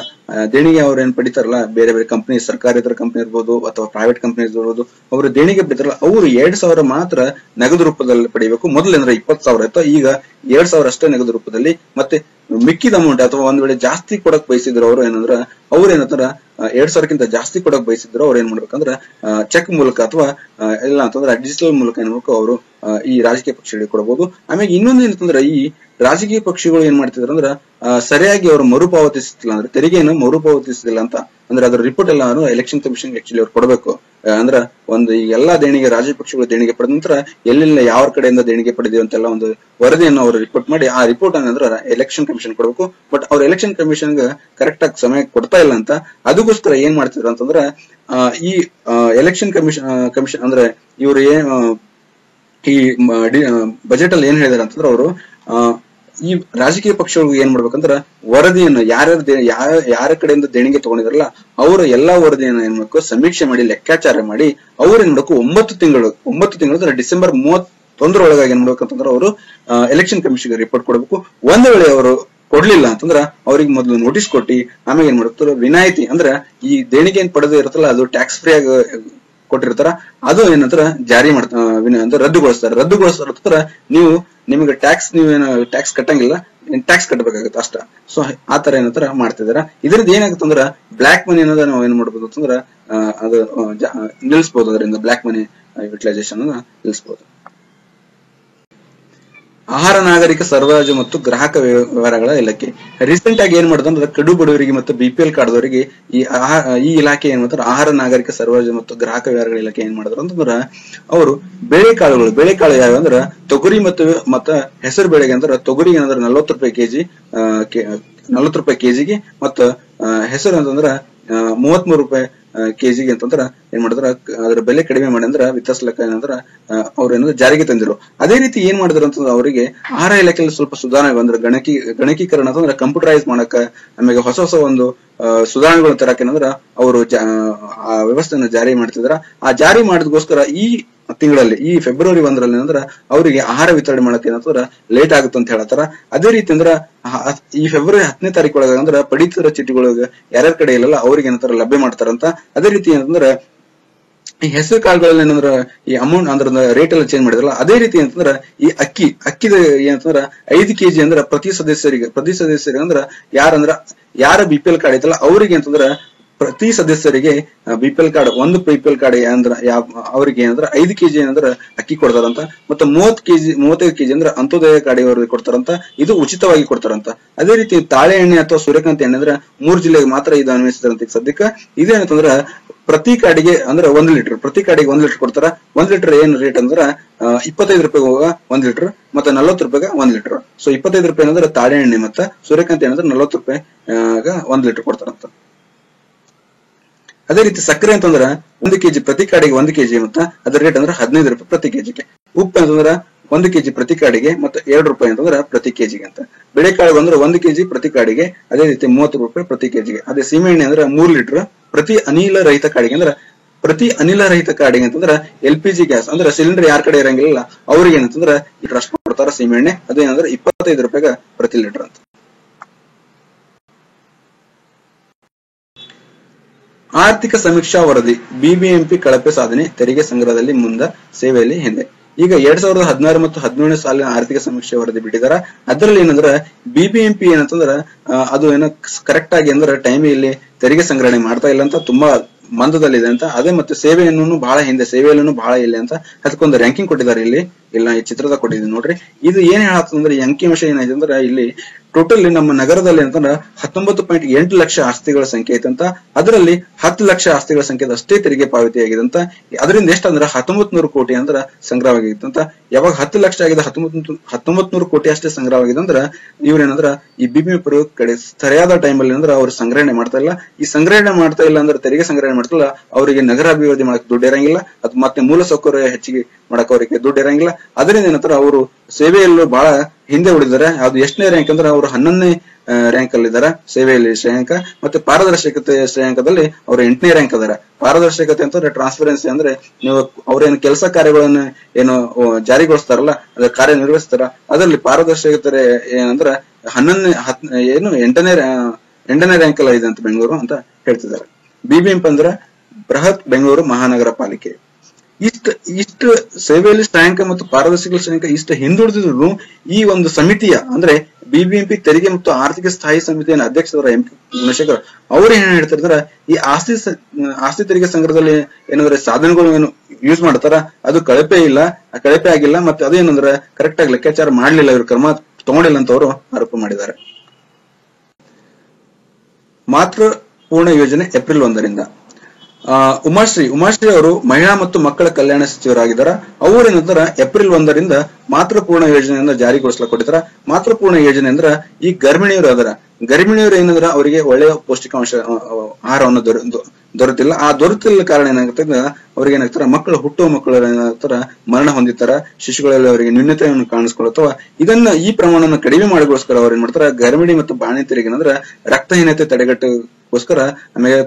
ದೇಣಿಗೆ ಅವ್ರು ಏನ್ ಪಡಿತಾರಲ್ಲ ಬೇರೆ ಬೇರೆ ಕಂಪನಿ, ಸರ್ಕಾರೇತರ ಕಂಪನಿ ಇರ್ಬೋದು ಅಥವಾ ಪ್ರೈವೇಟ್ ಕಂಪನಿ ಇರ್ಬೋದು, ಅವರು ದೇಣಿಗೆ ಪಡಿತಾರಲ್ಲ ಅವರು 2,000 ಮಾತ್ರ ನಗದು ರೂಪದಲ್ಲಿ ಪಡಿಬೇಕು. ಮೊದಲೇಂದ್ರೆ 20,000 ಇತ್ತು, ಈಗ 2,000 ಅಷ್ಟೇ ನಗದು ರೂಪದಲ್ಲಿ. ಮತ್ತೆ ಮಿಕ್ಕಿದ ಅಮೌಂಟ್ ಅಥವಾ ಒಂದ್ ವೇಳೆ ಜಾಸ್ತಿ ಕೊಡಕ್ ಬಯಸಿದ್ರು ಅವ್ರು ಏನಂದ್ರ 2,000ಕ್ಕಿಂತ ಜಾಸ್ತಿ ಕೊಡಕ್ ಬಯಸಿದ್ರು ಅವ್ರು ಏನ್ ಮಾಡ್ಬೇಕಂದ್ರ ಚೆಕ್ ಮೂಲಕ ಅಥವಾ ಇಲ್ಲ ಅಂತಂದ್ರೆ ಡಿಜಿಟಲ್ ಮೂಲಕ ಏನ್ ಮಾಡ್ಬೇಕು ಅವರು ಈ ರಾಜಕೀಯ ಪಕ್ಷಗಳಿಗೆ ಕೊಡಬಹುದು. ಆಮೇಲೆ ಇನ್ನೊಂದ್ ಏನಂತಂದ್ರೆ ಈ ರಾಜಕೀಯ ಪಕ್ಷಗಳು ಏನ್ ಮಾಡ್ತಿದ್ರು ಅಂದ್ರ ಸರಿಯಾಗಿ ಅವರು ಮರುಪಾವತಿಸ್ತಿಲ್ಲ ಅಂದ್ರೆ ತೆರಿಗೆಯನ್ನು ಮರುಪಾವತಿಸ್ತಿಲ್ಲ ಅಂತ ಅಂದ್ರೆ ಅದರ ರಿಪೋರ್ಟ್ ಎಲ್ಲ ಎಲೆಕ್ಷನ್ ಕಮಿಷನ್ ಆಕ್ಚುಲಿ ಅವ್ರು ಕೊಡಬೇಕು. ಅಂದ್ರ ಒಂದು ಈ ಎಲ್ಲಾ ದೇಣಿಗೆ ರಾಜಕೀಯ ಪಕ್ಷಗಳು ದೇಣಿಗೆ ಪಡೆದ ನಂತರ ಎಲ್ಲೆಲ್ಲ ಯಾವ ಕಡೆಯಿಂದ ದೇಣಿಗೆ ಪಡೆದಿವೆ ಅಂತೆಲ್ಲ ಒಂದು ವರದಿಯನ್ನು ಅವರು ರಿಪೋರ್ಟ್ ಮಾಡಿ ಆ ರಿಪೋರ್ಟ್ ಅಂದ್ರೆ ಎಲೆಕ್ಷನ್ ಕಮಿಷನ್ ಕೊಡಬೇಕು. ಬಟ್ ಅವ್ರ ಎಲೆಕ್ಷನ್ ಕಮಿಷನ್ ಕರೆಕ್ಟ್ ಆಗಿ ಸಮಯ ಕೊಡ್ತಾ ಇಲ್ಲ ಅಂತ ಅದಕ್ಕೋಸ್ಕರ ಏನ್ ಮಾಡ್ತಿದ್ರು ಅಂತಂದ್ರ ಈ ಎಲೆಕ್ಷನ್ ಕಮಿಷನ್ ಅಂದ್ರೆ ಇವ್ರು ಈ ಬಜೆಟ್ ಅಲ್ಲಿ ಏನ್ ಹೇಳಿದಾರೆ ಅಂತಂದ್ರೆ ಅವರು ಈ ರಾಜಕೀಯ ಪಕ್ಷಗಳು ಏನ್ ಮಾಡ್ಬೇಕಂದ್ರ ವರದಿಯನ್ನು ಯಾರ ಕಡೆಯಿಂದ ದೇಣಿಗೆ ತಗೊಂಡಿದ್ರಲ್ಲ ಅವರ ಎಲ್ಲಾ ವರದಿಯನ್ನು ಏನ್ ಮಾಡ್ಬೇಕು ಸಮೀಕ್ಷೆ ಮಾಡಿ ಲೆಕ್ಕಾಚಾರ ಮಾಡಿ ಅವ್ರು ಏನ್ ಮಾಡ್ಬೇಕು 9 ತಿಂಗಳು ಡಿಸೆಂಬರ್ 31 ಒಳಗಾಗಿ ಏನ್ ಮಾಡ್ಬೇಕಂತಂದ್ರೆ ಅವರು ಎಲೆಕ್ಷನ್ ಕಮಿಷನ್ ರಿಪೋರ್ಟ್ ಕೊಡಬೇಕು. ಒಂದ್ ವೇಳೆ ಅವರು ಕೊಡ್ಲಿಲ್ಲ ಅಂತಂದ್ರ ಅವ್ರಿಗೆ ಮೊದಲು ನೋಟಿಸ್ ಕೊಟ್ಟಿ ಆಮೇಲೆ ಏನ್ ಮಾಡ್ತಾರೆ ವಿನಾಯಿತಿ ಅಂದ್ರೆ ಈ ದೇಣಿಗೆ ಏನ್ ಪಡೆದು ಇರುತ್ತಲ್ಲ ಅದು ಟ್ಯಾಕ್ಸ್ ಫ್ರೀ ಆಗಿ ಕೊಟ್ಟಿರ್ತಾರ ಅದು ಏನಂತಾರ ಜಾರಿ ಮಾಡ್ತಾರೆ ರದ್ದುಗೊಳಿಸ್ತಾರ. ನಿಮಗೆ ಟ್ಯಾಕ್ಸ್ ಕಟ್ಟಂಗಿಲ್ಲ, ಟ್ಯಾಕ್ಸ್ ಕಟ್ಟಬೇಕಾಗತ್ತೆ ಅಷ್ಟ. ಸೊ ಆತರ ಏನಂತಾರ ಮಾಡ್ತಿದಾರ. ಇದರಿಂದ ಏನಾಗುತ್ತಂದ್ರ ಬ್ಲಾಕ್ ಮನಿ ಅನ್ನೋದ ನಾವು ಏನ್ ಮಾಡ್ಬೋದು ಅಂತಂದ್ರ ಅದು ನಿಲ್ಸ್ಬೋದು, ಅದರಿಂದ ಬ್ಲಾಕ್ ಮನಿ ಯುಟಿಲೈಸೇಷನ್ ನಿಲ್ಸ್ಬೋದು. ಆಹಾರ ನಾಗರಿಕ ಸರಬರಾಜು ಮತ್ತು ಗ್ರಾಹಕ ವ್ಯವಹಾರಗಳ ಇಲಾಖೆ ರೀಸೆಂಟ್ ಆಗಿ ಏನ್ ಮಾಡಿದ್ರೆ ಕಡು ಬಡವರಿಗೆ ಮತ್ತು BPL ಕಾರ್ಡ್ದವರಿಗೆ ಈ ಇಲಾಖೆ ಏನ್ ಮಾಡ್ತಾರೆ ಆಹಾರ ನಾಗರಿಕ ಸರಬರಾಜು ಮತ್ತು ಗ್ರಾಹಕ ವ್ಯವಹಾರಗಳ ಇಲಾಖೆ ಏನ್ ಮಾಡಿದ್ರು ಅಂತಂದ್ರ ಅವರು ಬೇಳೆಕಾಳು ಯಾವ ಅಂದ್ರ ತೊಗರಿ ಮತ್ತು ಹೆಸರು ಬೇಳೆಗೆ ಅಂದ್ರೆ ತೊಗರಿಗೆ ಏನಂದ್ರೆ 40 ರೂಪಾಯಿ ಕೆಜಿ 40 ರೂಪಾಯಿ ಕೆಜಿಗೆ ಮತ್ತು ಹೆಸರು ಅಂತಂದ್ರ 33 ರೂಪಾಯಿ ಕೆಜಿಗೆ ಅಂತಂದ್ರ ಏನ್ ಮಾಡಿದ್ರ ಅದ್ರ ಬೆಲೆ ಕಡಿಮೆ ಮಾಡಿ ಅಂದ್ರ ವಿತರಿಸಲಕ್ಕ ಏನಂದ್ರ ಅವ್ರ ಏನಂದ್ರೆ ಜಾರಿಗೆ ತಂದಿರು. ಅದೇ ರೀತಿ ಏನ್ ಮಾಡಿದ್ರು ಅಂತಂದ್ರೆ ಅವರಿಗೆ ಆಹಾರ ಇಲಾಖೆಯಲ್ಲಿ ಸ್ವಲ್ಪ ಸುಧಾರಣೆ ಬಂದ್ರೆ ಗಣಕೀಕರಣ ಅಂತಂದ್ರೆ ಕಂಪ್ಯೂಟರೈಸ್ ಮಾಡಕ ಆಮೇಲೆ ಹೊಸ ಒಂದು ಸುಧಾರಣೆಗಳನ್ನ ತರಕ ಏನಂದ್ರ ಅವರು ಆ ವ್ಯವಸ್ಥೆಯನ್ನು ಜಾರಿ ಮಾಡ್ತಿದ್ರ. ಆ ಜಾರಿ ಮಾಡಿದಗೋಸ್ಕರ ಈ ತಿಂಗಳಲ್ಲಿ ಈ ಫೆಬ್ರವರಿ 1ರಲ್ಲಿ ಏನಂದ್ರ ಅವರಿಗೆ ಆಹಾರ ವಿತರಣೆ ಮಾಡಕ್ ಏನಂದ್ರ ಲೇಟ್ ಆಗುತ್ತೆ ಅಂತ ಹೇಳತ್ತಾರ. ಅದೇ ರೀತಿ ಅಂದ್ರ ಈ ಫೆಬ್ರವರಿ 10ನೇ ತಾರೀಕು ಒಳಗ ಅಂದ್ರ ಪಡಿತರ ಚೀಟಿಗಳಿಗೆ ಯಾರ್ಯಾರ ಕಡೆ ಇಲ್ಲಲ್ಲ ಅವ್ರಿಗೆ ಏನಂತಾರ ಲಭ್ಯ ಮಾಡ್ತಾರಂತ. ಅದೇ ರೀತಿ ಏನಂದ್ರ ಈ ಹೆಸರು ಕಾಳುಗಳಲ್ಲಿ ಏನಂದ್ರ ಈ ಅಮೌಂಟ್ ಅಂದ್ರ ರೇಟ್ ಎಲ್ಲ ಚೇಂಜ್ ಮಾಡಿದ್ರಲ್ಲ ಅದೇ ರೀತಿ ಅಂತಂದ್ರ ಈ ಅಕ್ಕಿದ ಏನಂತಂದ್ರ 5 ಕೆಜಿ ಅಂದ್ರ ಪ್ರತಿ ಸದಸ್ಯರಿಗೆ ಅಂದ್ರ ಯಾರ BPL ಕಾರ್ಡ್ ಐತಲ್ಲ ಅವ್ರಿಗೆ ಅಂತಂದ್ರ ಪ್ರತಿ ಸದಸ್ಯರಿಗೆ BPL ಕಾರ್ಡ್ ಒಂದು BPL ಕಾರ್ಡ್ ಅಂದ್ರ ಅವ್ರಿಗೆ ಏನಂದ್ರ 5 ಕೆಜಿ ಏನಂದ್ರ ಅಕ್ಕಿ ಕೊಡ್ತಾರಂತ. ಮತ್ತೆ 35 ಕೆಜಿ ಅಂದ್ರ ಅಂತ್ಯೋದಯ ಕಾರ್ಡ್ ಅವ್ರಿಗೆ ಕೊಡ್ತಾರಂತ. ಇದು ಉಚಿತವಾಗಿ ಕೊಡ್ತಾರಂತ. ಅದೇ ರೀತಿ ತಾಳೆ ಎಣ್ಣೆ ಅಥವಾ ಸೂರ್ಯಕಾಂತಿ ಎಣ್ಣೆ ಅಂದ್ರೆ 3 ಜಿಲ್ಲೆಗೆ ಮಾತ್ರ ಇದು ಅನ್ವಯಿಸಿದಾರಂತ. ಸದ್ಯಕ್ಕೆ ಇದೇನಂತಂದ್ರ ಪ್ರತಿ ಕಾಡಿಗೆ ಅಂದ್ರೆ 1 ಲೀಟರ್ ಕೊಡ್ತಾರ. 1 ಲೀಟರ್ ಏನ್ ರೇಟ್ ಅಂದ್ರ 25 ರೂಪಾಯಿಗೆ ಹೋಗ 1 ಲೀಟರ್ ಮತ್ತೆ 40 ರೂಪಾಯಿಗೆ 1 ಲೀಟರ್. ಸೊ 25 ರೂಪಾಯಿ ಅಂದ್ರೆ ತಾಳೆ ಎಣ್ಣೆ ಮತ್ತೆ ಸೂರ್ಯಕಾಂತಿ ಎಣ್ಣೆ ಅಂದ್ರೆ 40 ರೂಪಾಯಿ 1 ಲೀಟರ್ ಕೊಡ್ತಾರಂತ. ಅದೇ ರೀತಿ ಸಕ್ಕರೆ ಅಂತಂದ್ರ 1 ಕೆಜಿ ಪ್ರತಿ ಕಾಡಿಗೆ 1 ಕೆಜಿ ಮತ್ತ ಅದ್ರ ರೇಟ್ ಅಂದ್ರೆ 15 ರೂಪಾಯಿ ಪ್ರತಿ ಕೆಜಿಗೆ. ಉಪ್ಪು ಅಂತಂದ್ರ 1 ಕೆಜಿ ಪ್ರತಿ ಕಾಡಿಗೆ ಮತ್ತೆ 2 ರೂಪಾಯಿ ಅಂತಂದ್ರ ಪ್ರತಿ ಕೆಜಿಗೆ ಅಂತ. ಬೇಳೆಕಾಳು ಅಂದ್ರೆ 1 ಕೆಜಿ ಪ್ರತಿ ಕಾಡಿಗೆ ಅದೇ ರೀತಿ 30 ರೂಪಾಯಿ ಪ್ರತಿ ಕೆಜಿಗೆ. ಅದೇ ಸೀಮೆ ಎಣ್ಣೆ ಅಂದ್ರೆ 3 ಲೀಟರ್ ಪ್ರತಿ ಅನಿಲ ರಹಿತ ಕಾಡಿಗೆ ಅಂದ್ರೆ ಪ್ರತಿ ಅನಿಲ ರಹಿತ ಕಾಡಿಗೆ ಅಂತಂದ್ರ LPG ಗ್ಯಾಸ್ ಅಂದ್ರೆ ಸಿಲಿಂಡರ್ ಯಾರ ಕಡೆ ಇರಂಗಿಲ್ಲ ಅವ್ರಿಗೆ ಏನಂತಂದ್ರ ಈ ಟ್ರಸ್ಟ್ ಕೊಡ್ತಾರ ಸೀಮೆ ಎಣ್ಣೆ. ಅದೇನಂದ್ರೆ 25 ರೂಪಾಯಿಗ ಪ್ರತಿ ಲೀಟರ್ ಅಂತ. ಆರ್ಥಿಕ ಸಮೀಕ್ಷಾ ವರದಿ BBMP ಕಳಪೆ ಸಾಧನೆ, ತೆರಿಗೆ ಸಂಗ್ರಹದಲ್ಲಿ ಮುಂದೆ, ಸೇವೆಯಲ್ಲಿ ಹಿಂದೆ. ಈಗ 2016 ಮತ್ತು 2017 ಸಾಲಿನ ಆರ್ಥಿಕ ಸಮೀಕ್ಷೆ ವರದಿ ಬಿಟ್ಟಿದಾರ. ಅದರಲ್ಲಿ ಏನಂದ್ರ BBMP ಏನಂತಂದ್ರ ಅದು ಏನೋ ಕರೆಕ್ಟ್ ಆಗಿ ಅಂದ್ರೆ ಟೈಮಿಗೆ ತೆರಿಗೆ ಸಂಗ್ರಹಣೆ ಮಾಡ್ತಾ ಇಲ್ಲ ಅಂತ, ತುಂಬಾ ಮಂದದಲ್ಲಿದೆ ಅಂತ. ಅದೇ ಮತ್ತೆ ಸೇವೆಯನ್ನು ಬಹಳ ಹಿಂದೆ, ಸೇವೆಯಲ್ಲೂ ಬಹಳ ಇಲ್ಲ ಅಂತ ಅದಕ್ಕೊಂದು ರ್ಯಾಂಕಿಂಗ್ ಕೊಟ್ಟಿದ್ದಾರೆ. ಇಲ್ಲಿ ಈ ಚಿತ್ರದ ಕೊಟ್ಟಿದ್ದೀನಿ ನೋಡ್ರಿ. ಇದು ಏನ್ ಹೇಳತ್ತಂದ್ರೆ ಈ ಅಂಕಿಅಂಶ ಏನಾಯ್ತು ಅಂದ್ರೆ ಇಲ್ಲಿ ಟೋಟಲ್ ನಮ್ಮ ನಗರದಲ್ಲಿ ಅಂತಂದ್ರ 19.8 ಲಕ್ಷ ಆಸ್ತಿಗಳ ಸಂಖ್ಯೆ ಐತಂತ. ಅದರಲ್ಲಿ 10 ಲಕ್ಷ ಆಸ್ತಿಗಳ ಸಂಖ್ಯೆ ಅಷ್ಟೇ ತೆರಿಗೆ ಪಾವತಿಯಾಗಿದೆ ಅಂತ. ಅದರಿಂದ ಎಷ್ಟಂದ್ರ 1900 ಕೋಟಿ ಅಂದ್ರ ಸಂಗ್ರಹವಾಗಿತ್ತಂತ. ಯಾವಾಗ 10 ಲಕ್ಷ ಆಗಿದೆ 1900 ಕೋಟಿ ಅಷ್ಟೇ ಸಂಗ್ರಹವಾಗಿದೆ ಅಂದ್ರ ಇವ್ರೇನಂದ್ರ ಈ BBMP ಕಡೆ ಸರಿಯಾದ ಟೈಮ್ ಅಲ್ಲಿ ಅಂದ್ರೆ ಅವ್ರು ಸಂಗ್ರಹಣೆ ಮಾಡ್ತಾ ಇಲ್ಲ. ಈ ಸಂಗ್ರಹಣೆ ಮಾಡ್ತಾ ಇಲ್ಲ ಅಂದ್ರೆ ತೆರಿಗೆ ಸಂಗ್ರಹಣೆ ಮಾಡ್ತಿಲ್ಲ, ಅವರಿಗೆ ನಗರ ಅಭಿವೃದ್ಧಿ ಮಾಡಕ್ ದುಡ್ಡು ಇರಂಗಿಲ್ಲ, ಅದು ಮತ್ತೆ ಮೂಲ ಸೌಕರ್ಯ ಹೆಚ್ಚಿಗೆ ಮಾಡಕ್ ಅವರಿಗೆ ದುಡ್ಡು ಇರಂಗಿಲ್ಲ. ಅದರಿಂದ ಏನಂತಾರ ಅವರು ಸೇವೆಯಲ್ಲೂ ಬಹಳ ಹಿಂದೆ ಉಳಿದಾರೆ. ಅದು ಎಷ್ಟನೇ ರ್ಯಾಂಕ್ ಅಂದ್ರೆ ಅವರು 11ನೇ ರ್ಯಾಂಕ್ ಅಲ್ಲಿ ಇದಾರೆ ಸೇವೆಯಲ್ಲಿ ಶ್ರೇಯಾಂಕ. ಮತ್ತೆ ಪಾರದರ್ಶಕತೆ ಶ್ರೇಯಾಂಕದಲ್ಲಿ ಅವರು 8ನೇ ರ್ಯಾಂಕ್ ಅದಾರ. ಪಾರದರ್ಶಕತೆ ಅಂತಂದ್ರೆ ಟ್ರಾನ್ಸ್ಪರೆನ್ಸಿ ಅಂದ್ರೆ ನೀವು ಅವ್ರೇನು ಕೆಲಸ ಕಾರ್ಯಗಳನ್ನ ಏನು ಜಾರಿಗೊಳಿಸ್ತಾರಲ್ಲ, ಅದ್ರ ಕಾರ್ಯನಿರ್ವಹಿಸ್ತಾರ, ಅದರಲ್ಲಿ ಪಾರದರ್ಶಕತೆ ಏನಂದ್ರ 8ನೇ ರ್ಯಾಂಕ್ ಅಲ್ಲಿ ಇದೆ ಅಂತ ಬೆಂಗಳೂರು ಅಂತ ಹೇಳ್ತಿದ್ದಾರೆ. BBMP ಅಂದ್ರೆ ಬೃಹತ್ ಬೆಂಗಳೂರು ಮಹಾನಗರ ಪಾಲಿಕೆ. ಇಷ್ಟು ಸೇವೆಯಲ್ಲಿ ಶ್ರೇಯಾಂಕ ಮತ್ತು ಪಾರದರ್ಶಕ ಶ್ರೇಯಾಂಕ ಇಷ್ಟು ಹಿಂದುಳಿದಿದ್ರು ಈ ಒಂದು ಸಮಿತಿಯ ಅಂದ್ರೆ BBMP ತೆರಿಗೆ ಮತ್ತು ಆರ್ಥಿಕ ಸ್ಥಾಯಿ ಸಮಿತಿಯ ಅಧ್ಯಕ್ಷರ MP ಗುಣಶೇಖರ್ ಅವ್ರು ಏನ್ ಹೇಳ್ತಿರ್ತಾರ, ಈ ಆಸ್ತಿ ತೆರಿಗೆ ಸಂಗ್ರಹದಲ್ಲಿ ಏನಂದ್ರೆ ಸಾಧನಗಳು ಏನು ಯೂಸ್ ಮಾಡ್ತಾರ ಅದು ಕಳಪೆ ಆಗಿಲ್ಲ, ಮತ್ತೆ ಅದೇನಂದ್ರೆ ಕರೆಕ್ಟ್ ಆಗಿ ಲೆಕ್ಕಾಚಾರ ಮಾಡ್ಲಿಲ್ಲ, ಇವ್ರು ಕ್ರಮ ತಗೊಂಡಿಲ್ಲ ಅಂತ ಅವರು ಆರೋಪ ಮಾಡಿದ್ದಾರೆ. ಮಾತೃ ಪೂರ್ಣ ಯೋಜನೆ ಏಪ್ರಿಲ್ 1ರಿಂದ. ಉಮಾಶ್ರೀ ಅವರು ಮಹಿಳಾ ಮತ್ತು ಮಕ್ಕಳ ಕಲ್ಯಾಣ ಸಚಿವರಾಗಿದ್ದಾರೆ. ಅವರೇನಂತರ ಏಪ್ರಿಲ್ 1ರಿಂದ ಮಾತೃಪೂರ್ಣ ಯೋಜನೆಯನ್ನ ಜಾರಿಗೊಳಿಸಲಾಗಿದ್ದಾರೆ. ಮಾತೃಪೂರ್ಣ ಯೋಜನೆ ಅಂದ್ರ ಈ ಗರ್ಭಿಣಿಯರು ಅದರ ಗರ್ಭಿಣಿಯರು ಏನಂದ್ರ ಅವರಿಗೆ ಒಳ್ಳೆಯ ಪೌಷ್ಟಿಕಾಂಶ ಆಹಾರವನ್ನು ದೊರೆತಿಲ್ಲ. ಆ ದೊರೆತಿಲ್ಲ ಕಾರಣ ಏನಾಗುತ್ತೆ, ಅವ್ರಿಗೆ ಏನಾಗ್ತಾರ ಮಕ್ಕಳು ಹುಟ್ಟುವ ಮಕ್ಕಳು ಏನಾಗ್ತಾರ ಮರಣ ಹೊಂದಿತಾರ, ಶಿಶುಗಳಲ್ಲಿ ಅವರಿಗೆ ನ್ಯೂನತೆಯನ್ನು ಕಾಣಿಸ್ಕೊಳ್ತಾವ. ಈ ಪ್ರಮಾಣವನ್ನು ಕಡಿಮೆ ಮಾಡಿಗೋಸ್ಕರ ಅವ್ರು ಏನ್ ಮಾಡ್ತಾರ, ಗರ್ಭಿಣಿ ಮತ್ತು ಬಾಣಂತಿಯರಿಗೆ ಏನಂದ್ರ ರಕ್ತಹೀನತೆ ತಡೆಗಟ್ಟಗೋಸ್ಕರ, ಆಮೇಲೆ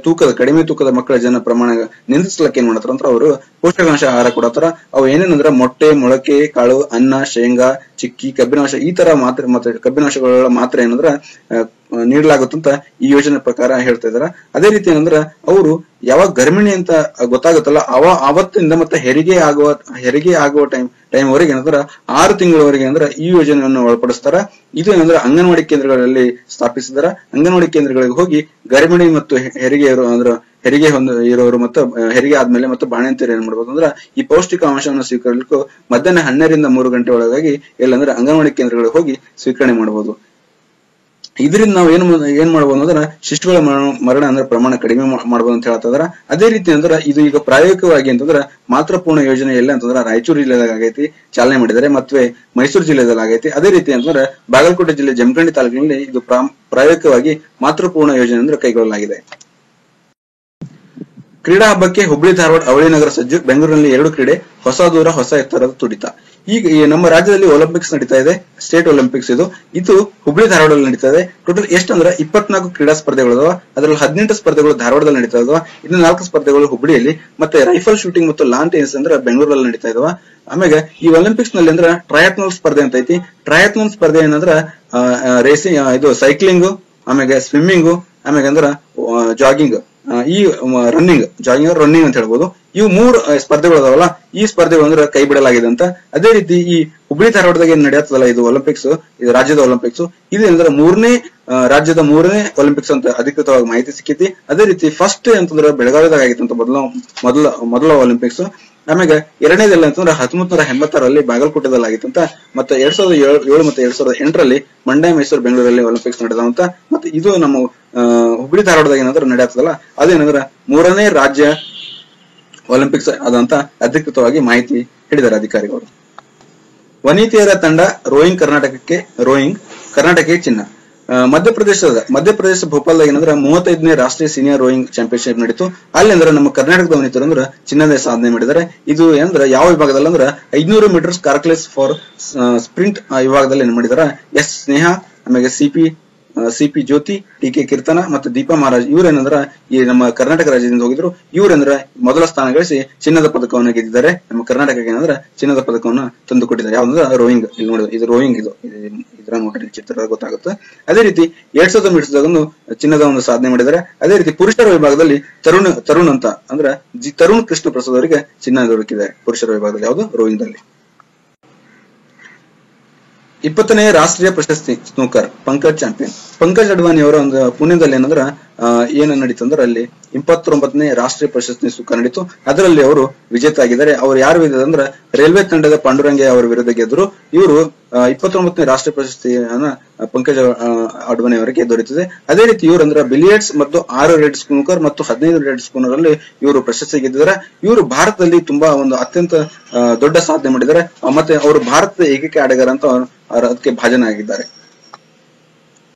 ಕಡಿಮೆ ತೂಕದ ಮಕ್ಕಳ ಜನ ಪ್ರಮಾಣ ನಿಂದಿಸ್ಲಕ್ಕೆ ಏನ್ ಮಾಡ್ತಾರ ಅಂತ ಅವರು ಪೌಷ್ಟಿಕಾಂಶ ಆಹಾರ ಕೊಡತಾರ. ಅವು ಏನೇನಂದ್ರ ಮೊಟ್ಟೆ, ಮೊಳಕೆ ಕಾಳು, ಅನ್ನ, ಶೇಂಗಾ, ಚಿಕ್ಕಿ, ಕಬ್ಬಿನಾಂಶ ಈ ತರ ಮಾತ್ರೆ ಮತ್ತೆ ಕಬ್ಬಿನಾಂಶಗಳ ಮಾತ್ರೆ ಏನಂದ್ರ ನೀಡಲಾಗುತ್ತಂತ ಈ ಯೋಜನೆ ಪ್ರಕಾರ ಹೇಳ್ತಾ ಇದಾರ. ಅದೇ ರೀತಿ ಏನಂದ್ರ ಅವರು ಯಾವಾಗ ಗರ್ಭಿಣಿ ಅಂತ ಗೊತ್ತಾಗುತ್ತಲ್ಲ ಅವತ್ತಿಂದ ಮತ್ತೆ ಹೆರಿಗೆ ಆಗುವ ಟೈಮ್ ವರೆಗೆ ಏನಂದ್ರ 6 ತಿಂಗಳವರೆಗೆ ಅಂದ್ರೆ ಈ ಯೋಜನೆಯನ್ನು ಒಳಪಡಿಸ್ತಾರ. ಇದು ಏನಂದ್ರೆ ಅಂಗನವಾಡಿ ಕೇಂದ್ರಗಳಲ್ಲಿ ಸ್ಥಾಪಿಸಿದಾರ. ಅಂಗನವಾಡಿ ಕೇಂದ್ರಗಳಿಗೆ ಹೋಗಿ ಗರ್ಭಿಣಿ ಮತ್ತು ಹೆರಿಗೆ ಇರೋರು ಮತ್ತು ಹೆರಿಗೆ ಆದ್ಮೇಲೆ ಮತ್ತು ಬಾಣಂತಿಯರು ಏನ್ ಮಾಡ್ಬೋದು ಅಂದ್ರ ಈ ಪೌಷ್ಟಿಕಾಂಶವನ್ನು ಸ್ವೀಕರಿಸಲಿಕ್ಕೂ ಮಧ್ಯಾಹ್ನ 12 ರಿಂದ 3 ಗಂಟೆ ಒಳಗಾಗಿ ಎಲ್ಲಂದ್ರೆ ಅಂಗನವಾಡಿ ಕೇಂದ್ರಗಳಿಗೆ ಹೋಗಿ ಸ್ವೀಕರಣೆ ಮಾಡಬಹುದು. ಇದರಿಂದ ನಾವು ಏನ್ ಮಾಡಬಹುದು ಅಂದ್ರೆ ಶಿಶುಗಳ ಮರಣ ಅಂದ್ರೆ ಪ್ರಮಾಣ ಕಡಿಮೆ ಮಾಡಬಹುದು ಅಂತ ಹೇಳ್ತಾ ಇದಾರ. ಅದೇ ರೀತಿ ಅಂದ್ರೆ ಇದು ಈಗ ಪ್ರಾಯೋಗಿಕವಾಗಿ ಅಂತಂದ್ರೆ ಮಾತೃಪೂರ್ಣ ಯೋಜನೆ ಎಲ್ಲ ಅಂತಂದ್ರೆ ರಾಯಚೂರು ಜಿಲ್ಲೆದಾಗ ಆಗೈತಿ, ಚಾಲನೆ ಮಾಡಿದ್ದಾರೆ, ಮತ್ತೆ ಮೈಸೂರು ಜಿಲ್ಲೆದಲ್ಲಿ ಆಗೈತಿ. ಅದೇ ರೀತಿ ಅಂತಂದ್ರೆ ಬಾಗಲಕೋಟೆ ಜಿಲ್ಲೆ ಜಮಖಂಡಿ ತಾಲೂಕಿನಲ್ಲಿ ಇದು ಪ್ರಾಯೋಗಿಕವಾಗಿ ಮಾತೃಪೂರ್ಣ ಯೋಜನೆ ಅಂದ್ರೆ ಕೈಗೊಳ್ಳಲಾಗಿದೆ. ಕ್ರೀಡಾ ಹಬ್ಬಕ್ಕೆ ಹುಬ್ಬಳ್ಳಿ ಧಾರವಾಡ ಅವಳಿ ನಗರ ಸಜ್ಜು. ಬೆಂಗಳೂರಿನಲ್ಲಿ 2 ಕ್ರೀಡೆ, ಹೊಸ ದೂರ ಹೊಸ ಎತ್ತರದ ತುಡಿತ. ಈಗ ನಮ್ಮ ರಾಜ್ಯದಲ್ಲಿ ಒಲಿಂಪಿಕ್ಸ್ ನಡೀತಾ ಇದೆ, ಸ್ಟೇಟ್ ಒಲಿಂಪಿಕ್ಸ್. ಇದು ಹುಬ್ಬಳ್ಳಿ ಧಾರವಾಡದಲ್ಲಿ ನಡೀತಾ ಇದೆ. ಟೋಟಲ್ ಎಷ್ಟಂದ್ರೆ 24 ಕ್ರೀಡಾ ಸ್ಪರ್ಧೆಗಳು ಅದಾವ. ಅದರಲ್ಲಿ 18 ಸ್ಪರ್ಧೆಗಳು ಧಾರವಾಡದಲ್ಲಿ ನಡೀತಾ ಇದಾವ, ಇನ್ನು 4 ಸ್ಪರ್ಧೆಗಳು ಹುಬ್ಬಳ್ಳಿಯಲ್ಲಿ, ಮತ್ತೆ ರೈಫಲ್ ಶೂಟಿಂಗ್ ಮತ್ತು ಲಾನ್ ಟೆನಿಸ್ ಅಂದ್ರೆ ಬೆಂಗಳೂರಲ್ಲಿ ನಡೀತಾ ಇದಾವ. ಆಮೇಲೆ ಈ ಒಲಿಂಪಿಕ್ಸ್ ನಲ್ಲಿ ಅಂದ್ರೆ ಟ್ರಯಾಥ್ಲಾನ್ ಸ್ಪರ್ಧೆ ಅಂತ ಐತಿ. ಟ್ರಯಾಥ್ಲಾನ್ ಸ್ಪರ್ಧೆ ಏನಂದ್ರ ರೇಸಿಂಗ್, ಇದು ಸೈಕ್ಲಿಂಗ್, ಆಮೇಲೆ ಸ್ವಿಮ್ಮಿಂಗ್, ಆಮೇಲೆ ಅಂದ್ರ ಜಾಗಿಂಗ್, ಈ ರನ್ನಿಂಗ್ ಅಂತ ಹೇಳ್ಬೋದು. ಇವು 3 ಸ್ಪರ್ಧೆಗಳು ಅದಾವಲ್ಲ, ಈ ಸ್ಪರ್ಧೆಗಳು ಅಂದ್ರೆ ಕೈ ಬಿಡಲಾಗಿದೆ ಅಂತ. ಅದೇ ರೀತಿ ಈ ಹುಬ್ಬಳ್ಳಿ ಧಾರವಾಡದಾಗ ಏನ್ ನಡೆಯತ್ತಲ್ಲ ಇದು ಒಲಿಂಪಿಕ್ಸ್, ಇದು ರಾಜ್ಯದ ಒಲಿಂಪಿಕ್ಸ್. ಇದು ಅಂದ್ರೆ ರಾಜ್ಯದ 3ನೇ ಒಲಿಂಪಿಕ್ಸ್ ಅಂತ ಅಧಿಕೃತವಾಗಿ ಮಾಹಿತಿ ಸಿಕ್ಕೈತಿ. ಅದೇ ರೀತಿ ಫಸ್ಟ್ ಅಂತಂದ್ರೆ ಬೆಳಗಾವಿದಾಗ ಆಗಿತ್ತು ಅಂತ ಮೊದಲ ಒಲಿಂಪಿಕ್ಸ್. ಆಮೇಲೆ ಎರಡನೇದೆಲ್ಲ ಅಂತಂದ್ರೆ 1986ರಲ್ಲಿ ಬಾಗಲಕೋಟೆದಲ್ಲಿ ಆಗಿತ್ತಂತ. ಮತ್ತೆ 2007 ಮತ್ತೆ 2008ರಲ್ಲಿ ಮಂಡ್ಯ, ಮೈಸೂರು, ಬೆಂಗಳೂರಲ್ಲಿ ಒಲಿಂಪಿಕ್ಸ್ ನಡೆದವಂತ. ಮತ್ತೆ ಇದು ನಮ್ಮ ಹುಬ್ಬಳ್ಳಿ ಧಾರವಾಡದಾಗ ಏನಾದ್ರು ನಡೆಯತ್ತದಲ್ಲ ಅದೇನಂದ್ರ 3ನೇ ರಾಜ್ಯ ಒಲಿಂಪಿಕ್ಸ್ ಅದಂತ ಅಧಿಕೃತವಾಗಿ ಮಾಹಿತಿ ಹೇಳಿದ್ದಾರೆ ಅಧಿಕಾರಿಗಳು. ವನಿತೆಯರ ತಂಡ ರೋಯಿಂಗ್ ಕರ್ನಾಟಕಕ್ಕೆ ಚಿನ್ನ. ಮಧ್ಯಪ್ರದೇಶ ಭೋಪಾಲ್ದಾಗ ಏನಂದ್ರೆ 35ನೇ ರಾಷ್ಟ್ರೀಯ ಸೀನಿಯರ್ ರೋಯಿಂಗ್ ಚಾಂಪಿಯನ್ಶಿಪ್ ನಡೀತು. ಅಲ್ಲಿ ಅಂದ್ರೆ ನಮ್ಮ ಕರ್ನಾಟಕದ ವನಿತರು ಅಂದ್ರೆ ಚಿನ್ನದ ಸಾಧನೆ ಮಾಡಿದ್ದಾರೆ. ಇದು ಅಂದ್ರೆ ಯಾವ ವಿಭಾಗದಲ್ಲಿ ಅಂದ್ರೆ 500 ಮೀಟರ್ಸ್ ಕಾರ್ಕ್ಲೆಸ್ ಫಾರ್ ಸ್ಪ್ರಿಂಟ್ ವಿಭಾಗದಲ್ಲಿ ಏನ್ ಮಾಡಿದಾರ, ಎಸ್ ಸ್ನೇಹ, ಆಮೇಲೆ CP CP ಜ್ಯೋತಿ, TK ಕೀರ್ತನ ಮತ್ತು ದೀಪಾ ಮಹಾರಾಜ್ ಇವ್ರೇನಂದ್ರ ಈ ನಮ್ಮ ಕರ್ನಾಟಕ ರಾಜ್ಯದಿಂದ ಹೋಗಿದ್ರು. ಇವ್ರೇಂದ್ರ ಮೊದಲ ಸ್ಥಾನ ಗಳಿಸಿ ಚಿನ್ನದ ಪದಕವನ್ನು ಗೆದ್ದಿದ್ದಾರೆ. ನಮ್ಮ ಕರ್ನಾಟಕಕ್ಕೆ ಏನಂದ್ರ ಚಿನ್ನದ ಪದಕವನ್ನು ತಂದು ಕೊಟ್ಟಿದ್ದಾರೆ. ಯಾವ್ದಂದ್ರ ರೋಯಿಂಗ್. ಇಲ್ಲಿ ನೋಡಿದ್ರೆ ಇದು ರೋಯಿಂಗ್, ಇದರ ನೋಡ್ರಿ ಚಿತ್ರ ಗೊತ್ತಾಗುತ್ತೆ. ಅದೇ ರೀತಿ 2000 ಮೀಟರ್ಸ್ ಚಿನ್ನದ ಒಂದು ಸಾಧನೆ ಮಾಡಿದ್ದಾರೆ. ಅದೇ ರೀತಿ ಪುರುಷರ ವಿಭಾಗದಲ್ಲಿ ತರುಣ್ ಅಂತ ಅಂದ್ರೆ ತರುಣ್ ಕೃಷ್ಣ ಪ್ರಸಾದ್ ಅವರಿಗೆ ಚಿನ್ನ ದೊರಕಿದೆ ಪುರುಷರ ವಿಭಾಗದಲ್ಲಿ. ಯಾವುದು ರೋಯಿಂಗ್ ದಲ್ಲಿ. 20ನೇ ರಾಷ್ಟ್ರೀಯ ಪ್ರಶಸ್ತಿ ಸ್ನೂಕರ್ ಪಂಕಜ್ ಚಾಂಪಿಯನ್. ಪಂಕಜ್ ಅಡ್ವಾಣಿ ಅವರ ಒಂದು ಪುಣೆದಲ್ಲಿ ಏನಂದ್ರ ಏನ ನಡೀತು ಅಂದ್ರೆ ಅಲ್ಲಿ 29ನೇ ರಾಷ್ಟ್ರೀಯ ಪ್ರಶಸ್ತಿ ಸ್ನೂಕರ್ ನಡೀತು. ಅದರಲ್ಲಿ ಅವರು ವಿಜೇತ ಆಗಿದ್ದಾರೆ. ಅವ್ರು ಯಾರು ವಿರುದ್ಧ ಅಂದ್ರೆ ರೈಲ್ವೆ ತಂಡದ ಪಾಂಡುರಂಗೆ ಅವರ ವಿರುದ್ಧ ಗೆದ್ರು. ಇವರು 29ನೇ ರಾಷ್ಟ್ರೀಯ ಪ್ರಶಸ್ತಿಯನ್ನ ಪಂಕಜ್ ಅಡ್ವಾಣಿ ಅವರಿಗೆ ದೊರೆತಿದೆ. ಅದೇ ರೀತಿ ಇವರು ಅಂದ್ರೆ ಬಿಲಿಯರ್ಡ್ಸ್ ಮತ್ತು 6 ರೆಡ್ ಸ್ನೂಕರ್ ಮತ್ತು 15 ರೆಡ್ ಸ್ಪೂನರ್ ಅಲ್ಲಿ ಇವರು ಪ್ರಶಸ್ತಿ ಗೆದ್ದಿದ್ದಾರೆ. ಇವರು ಭಾರತದಲ್ಲಿ ತುಂಬಾ ಒಂದು ಅತ್ಯಂತ ದೊಡ್ಡ ಸಾಧನೆ ಮಾಡಿದ್ದಾರೆ. ಮತ್ತೆ ಅವರು ಭಾರತದ ಏಕೈಕ ಆಟಗಾರ ಅಂತ ಅದಕ್ಕೆ ಭಾಜನರಾಗಿದ್ದಾರೆ.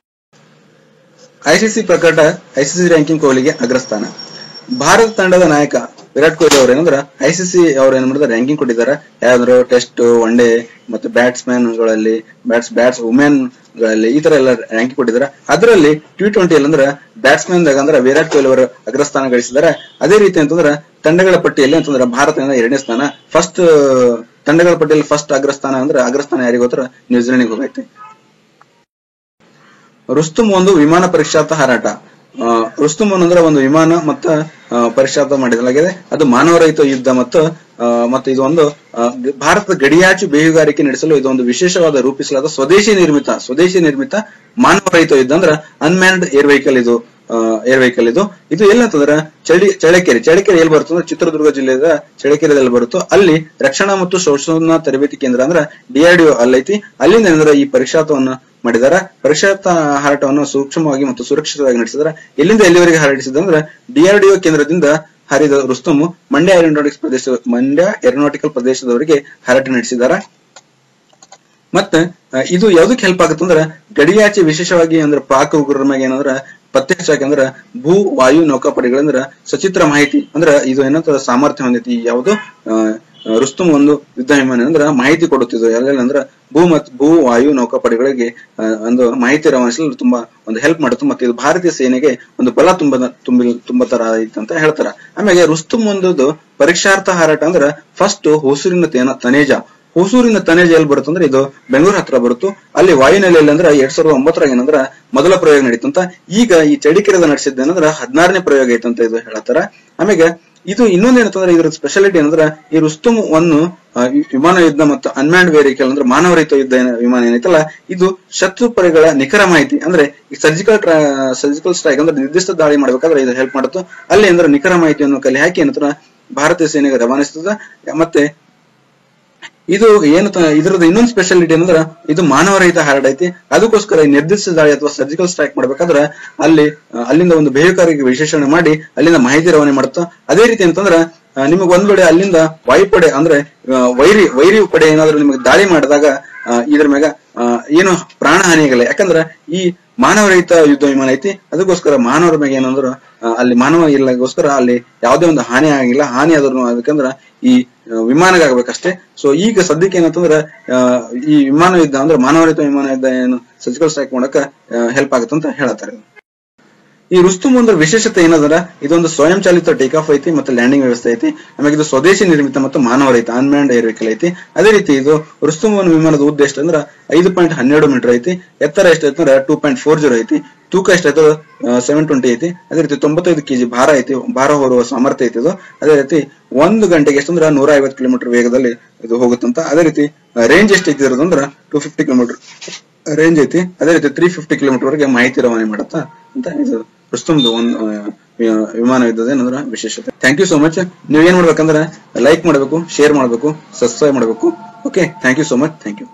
ICC ಪ್ರಕಟ ICC ರ್ಯಾಂಕಿಂಗ್ ಕೊಹ್ಲಿಗೆ ಅಗ್ರಸ್ಥಾನ. ಭಾರತ ತಂಡದ ನಾಯಕ ವಿರಾಟ್ ಕೊಹ್ಲಿ ಅವರು ಏನಂದ್ರ ICC ಅವರು ಏನ್ ಮಾಡಿದ್ರೆ ರ್ಯಾಂಕಿಂಗ್ ಕೊಟ್ಟಿದ್ದಾರೆ. ಯಾವ್ದಾದ್ರು ಟೆಸ್ಟ್, ಒನ್ ಡೇ ಮತ್ತು ಬ್ಯಾಟ್ಸ್ಮನ್ ಗಳಲ್ಲಿ ವುಮೆನ್ ಗಳಲ್ಲಿ ಈ ತರ ಎಲ್ಲ ರ್ಯಾಂಕಿಂಗ್ ಕೊಟ್ಟಿದ್ದಾರೆ. ಅದರಲ್ಲಿ T20 ಅಂದ್ರೆ ಬ್ಯಾಟ್ಸ್ಮನ್ ದಾಗ ಅಂದ್ರೆ ವಿರಾಟ್ ಕೊಹ್ಲಿ ಅವರು ಅಗ್ರಸ್ಥಾನ ಗಳಿಸಿದ್ದಾರೆ. ಅದೇ ರೀತಿ ಅಂತಂದ್ರೆ ತಂಡಗಳ ಪಟ್ಟಿಯಲ್ಲಿ ಅಂತಂದ್ರೆ ಭಾರತದಿಂದ 2ನೇ ಸ್ಥಾನ. ಫಸ್ಟ್ ತಂಡಗಳ ಪಟ್ಟಿಯಲ್ಲಿ ಫಸ್ಟ್ ಅಗ್ರಸ್ಥಾನ ಅಂದ್ರೆ ಅಗ್ರಸ್ಥಾನ ಯಾರಿಗೆ ಹೋಗ್ತಾರ ನ್ಯೂಜಿಲೆಂಡ್ ಹೋಗೈತೆ. ರುಸ್ತುಮ್ ಒಂದು ವಿಮಾನ ಪರೀಕ್ಷಾರ್ಥ ಹಾರಾಟ. ರುಸ್ತುಮ್ ಅಂದ್ರೆ ಒಂದು ವಿಮಾನ ಮತ್ತ ಪರೀಕ್ಷಾರ್ಥ ಮಾಡಲಾಗಿದೆ. ಅದು ಮಾನವರಹಿತ ಯುದ್ಧ ಮತ್ತು ಇದು ಒಂದು ಭಾರತದ ಗಡಿಯಾಚು ಬೇಹುಗಾರಿಕೆ ನಡೆಸಲು ಇದು ಒಂದು ವಿಶೇಷವಾದ ರೂಪಿಸಲಾದ ಸ್ವದೇಶಿ ನಿರ್ಮಿತ ಮಾನವರಹಿತ ಯುದ್ಧ ಅಂದ್ರೆ ಅನ್ಮ್ಯಾನ್ಡ್ ಏರ್ ವೆಹಿಕಲ್ ಇದು. ಇದು ಎಲ್ಲಂತಂದ್ರ ಚಳ್ಳಕೆರೆ ಎಲ್ಲಿ ಬರುತ್ತೋ ಅಂದ್ರೆ ಚಿತ್ರದುರ್ಗ ಜಿಲ್ಲೆಯ ಚಳ್ಳಕೆರೆಯಲ್ಲಿ ಬರುತ್ತೋ. ಅಲ್ಲಿ ರಕ್ಷಣಾ ಮತ್ತು ಸಂಶೋಧನಾ ತರಬೇತಿ ಕೇಂದ್ರ ಅಂದ್ರೆ DRDO ಅಲ್ಲೈತಿ. ಅಲ್ಲಿಂದ ಏನಂದ್ರೆ ಈ ಪರೀಕ್ಷಾರ್ಥವನ್ನು ಮಾಡಿದಾರ. ಪರೀಕ್ಷಾರ್ಥ ಹಾರಾಟವನ್ನು ಸೂಕ್ಷ್ಮವಾಗಿ ಮತ್ತು ಸುರಕ್ಷಿತವಾಗಿ ನಡೆಸಿದಾರೆ. ಎಲ್ಲಿಂದ ಎಲ್ಲಿವರೆಗೆ ಹಾರಾಡಿಸಿದಂದ್ರೆ DRDO ಕೇಂದ್ರದಿಂದ ಹಾರಿದ ರುಸ್ತುಮ್ ಮಂಡ್ಯ ಏರೋನಾಟಿಕಲ್ ಪ್ರದೇಶದವರೆಗೆ ಹಾರಾಟ ನಡೆಸಿದಾರ. ಮತ್ತೆ ಇದು ಯಾವ್ದಕ್ಕೆ ಹೆಲ್ಪ್ ಆಗುತ್ತೆ ಅಂದ್ರೆ ಗಡಿಯಾಚೆ ವಿಶೇಷವಾಗಿ ಅಂದ್ರೆ ಪಾಕ್ ಉಗ್ರರ ಮ್ಯಾಗ ಏನಂದ್ರ ಪತ್ತೆ ಹಚ್ಚಾಕ ಅಂದ್ರ ಭೂ ವಾಯು ನೌಕಾಪಡೆಗಳಂದ್ರ ಸಚಿತ್ರ ಮಾಹಿತಿ ಅಂದ್ರೆ ಇದು ಏನಂತ ಸಾಮರ್ಥ್ಯ ಹೊಂದೈತಿ. ಯಾವುದು ರುಸ್ತುಮ್ ಒಂದು ಯುದ್ಧ ವಿಮಾನ ಅಂದ್ರ ಮಾಹಿತಿ ಕೊಡುತ್ತಿದ್ದು ಎಲ್ಲೆಲ್ಲ ಭೂ ವಾಯು ನೌಕಾಪಡೆಗಳಿಗೆ ಒಂದು ಮಾಹಿತಿ ರವಾನಿಸಲು ತುಂಬಾ ಒಂದು ಹೆಲ್ಪ್ ಮಾಡುತ್ತೆ. ಮತ್ತೆ ಇದು ಭಾರತೀಯ ಸೇನೆಗೆ ಒಂದು ಬಲ ತುಂಬ ತರ ಐತಿ ಅಂತ ಹೇಳ್ತಾರ. ಆಮೇಲೆ ರುಸ್ತುಮ್ ಒಂದು ಪರೀಕ್ಷಾರ್ಥ ಹಾರಾಟ ಅಂದ್ರ ಫಸ್ಟ್ ಹೊಸೂರಿನ ತನೇಜ ಎಲ್ಲಿ ಬರುತ್ತೆ ಅಂದ್ರೆ ಇದು ಬೆಂಗಳೂರು ಹತ್ರ ಬರುತ್ತು. ಅಲ್ಲಿ ವಾಯುನೆಲೆಯಲ್ಲಿ ಅಂದ್ರೆ 2009 ಏನಂದ್ರ ಮೊದಲ ಪ್ರಯೋಗ ನಡೀತಂತ. ಈಗ ಈ ಚಳ್ಳಕೆರೆದ ನಡೆಸಿದ್ದೇನಂದ್ರ 16ನೇ ಪ್ರಯೋಗ ಐತಂತ ಇದು ಹೇಳತ್ತಾರ. ಆಮೇಲೆ ಇದು ಇನ್ನೊಂದ್ ಏನಂತಂದ್ರೆ ಇದ್ರ ಸ್ಪೆಷಾಲಿಟಿ ಏನಂದ್ರ ಈ ರುಸ್ತುಮ್ ಒಂದು ವಿಮಾನ ಯುದ್ಧ ಮತ್ತು ಅನ್ಮ್ಯಾನ್ಡ್ ವೆಹಿಕಲ್ ಅಂದ್ರೆ ಮಾನವರಹಿತ ಯುದ್ಧ ವಿಮಾನ ಏನೈತಲ್ಲ ಇದು ಶತ್ರು ಪಡೆಗಳ ನಿಖರ ಮಾಹಿತಿ ಅಂದ್ರೆ ಈ ಸರ್ಜಿಕಲ್ ಸ್ಟ್ರೈಕ್ ಅಂದ್ರೆ ನಿರ್ದಿಷ್ಟ ದಾಳಿ ಮಾಡ್ಬೇಕಾದ್ರೆ ಇದು ಹೆಲ್ಪ್ ಮಾಡುತ್ತೆ. ಅಲ್ಲಿ ಅಂದ್ರೆ ನಿಖರ ಮಾಹಿತಿಯನ್ನು ಕಲೆ ಹಾಕಿ ಏನಂತ ಭಾರತೀಯ ಸೇನೆಗೆ ರವಾನಿಸ್ತದ. ಮತ್ತೆ ಇದು ಇದ್ರದ್ದು ಇನ್ನೊಂದು ಸ್ಪೆಷಾಲಿಟಿ ಏನಂದ್ರ ಇದು ಮಾನವರಹಿತ ಹಾರಾಟ ಐತಿ. ಅದಕ್ಕೋಸ್ಕರ ನಿರ್ದಿಷ್ಟ ದಾಳಿ ಅಥವಾ ಸರ್ಜಿಕಲ್ ಸ್ಟ್ರೈಕ್ ಮಾಡ್ಬೇಕಾದ್ರೆ ಅಲ್ಲಿಂದ ಒಂದು ಬೇಹುಗಾರಿಕೆ ವಿಶೇಷಣೆ ಮಾಡಿ ಅಲ್ಲಿಂದ ಮಾಹಿತಿ ರವಾನೆ ಮಾಡುತ್ತಾ. ಅದೇ ರೀತಿ ಅಂತಂದ್ರ ನಿಮಗೆ ಒಂದ್ ವೇಳೆ ಅಲ್ಲಿಂದ ವಾಯುಪಡೆ ಅಂದ್ರೆ ವೈರಿ ಪಡೆ ಏನಾದ್ರು ನಿಮಗೆ ದಾಳಿ ಮಾಡಿದಾಗ ಇದ್ರ ಮ್ಯಾಗ ಏನು ಪ್ರಾಣ ಹಾನಿ ಆಗಲ್ಲ. ಯಾಕಂದ್ರ ಈ ಮಾನವರಹಿತ ಯುದ್ಧ ವಿಮಾನ ಐತಿ. ಅದಕ್ಕೋಸ್ಕರ ಮಾನವರ ಮ್ಯಾಗ ಏನಂದ್ರ ಅಲ್ಲಿ ಮಾನವ ಇಲ್ಲಗೋಸ್ಕರ ಅಲ್ಲಿ ಯಾವುದೇ ಒಂದು ಹಾನಿ ಆಗಿಲ್ಲ. ಹಾನಿ ಆದ್ರೂ ಅದಕ್ಕಂದ್ರ ಈ ವಿಮಾನಗಾಗಬೇಕಷ್ಟೇ. ಸೊ ಈಗ ಸದ್ಯಕ್ಕೆ ಏನಂತಂದ್ರ ಈ ವಿಮಾನ ಯುದ್ಧ ಅಂದ್ರೆ ಮಾನವರಹಿತ ವಿಮಾನ ಯುದ್ಧ ಏನು ಸರ್ಜಿಕಲ್ ಸ್ಟ್ರೈಕ್ ಮಾಡಕ ಹೆಲ್ಪ್ ಆಗುತ್ತಂತ ಹೇಳತ್ತಾರೆ. ಈ ರುಸ್ತುಮ್ ಒಂದು ವಿಶೇಷತೆ ಏನಂದ್ರ ಇದೊಂದು ಸ್ವಯಂ ಚಾಲಿತ ಟೇಕ್ ಆಫ್ ಐತಿ ಮತ್ತೆ ಲ್ಯಾಂಡಿಂಗ್ ವ್ಯವಸ್ಥೆ ಐತಿ. ಆಮೇಲೆ ಇದು ಸ್ವದೇಶಿ ನಿರ್ಮಿತ ಮತ್ತು ಮಾನವರಹಿತ ಅನ್ಮ್ಯಾನ್ಡ್ ಏರ್ ವೆಹಿಕಲ್ ಐತಿ. ಅದೇ ರೀತಿ ಇದು ರುಸ್ತುಮ್ ವಿಮಾನದ ಉದ್ದ ಎಷ್ಟು ಅಂದ್ರ 5.12 ಮೀಟರ್ ಐತಿ. ಎತ್ತರ ಎಷ್ಟೈತಂದ್ರ 2.40 ಐತಿ. ತೂಕ ಎಷ್ಟೈತೆ 720 ಐತಿ. ಅದೇ ರೀತಿ 95 kg ಭಾರ ಐತಿ. ಭಾರ ಹೊರುವ ಸಾಮರ್ಥ್ಯ ಐತಿ ಇದು. ಅದೇ ರೀತಿ 1 ಗಂಟೆಗೆ ಎಷ್ಟಂದ್ರ 150 ಕಿಲೋಮೀಟರ್ ವೇಗದಲ್ಲಿ ಇದು ಹೋಗುತ್ತಂತ. ಅದೇ ರೀತಿ ರೇಂಜ್ ಎಷ್ಟು ಐತಿ ಇರೋದಂದ್ರ 250 ಕಿಲೋಮೀಟರ್ ರೇಂಜ್ ಐತಿ. ಅದೇ ರೀತಿ 350 ಕಿಲೋಮೀಟರ್ ವರೆಗೆ ಮಾಹಿತಿ ರವಾನೆ ಮಾಡತ್ತ ಅಂತ ಇದು ರುಸ್ತುಮ್ದು ಒಂದು ವಿಮಾನ ಯುದ್ಧದ ಏನಂದ್ರ ವಿಶೇಷತೆ. Thank you so much. ನೀವ್ ಏನ್ ಮಾಡ್ಬೇಕಂದ್ರ ಲೈಕ್ ಮಾಡ್ಬೇಕು, ಶೇರ್ ಮಾಡ್ಬೇಕು, ಸಬ್ಸ್ಕ್ರೈಬ್ ಮಾಡ್ಬೇಕು. Okay, thank you so much. Thank you.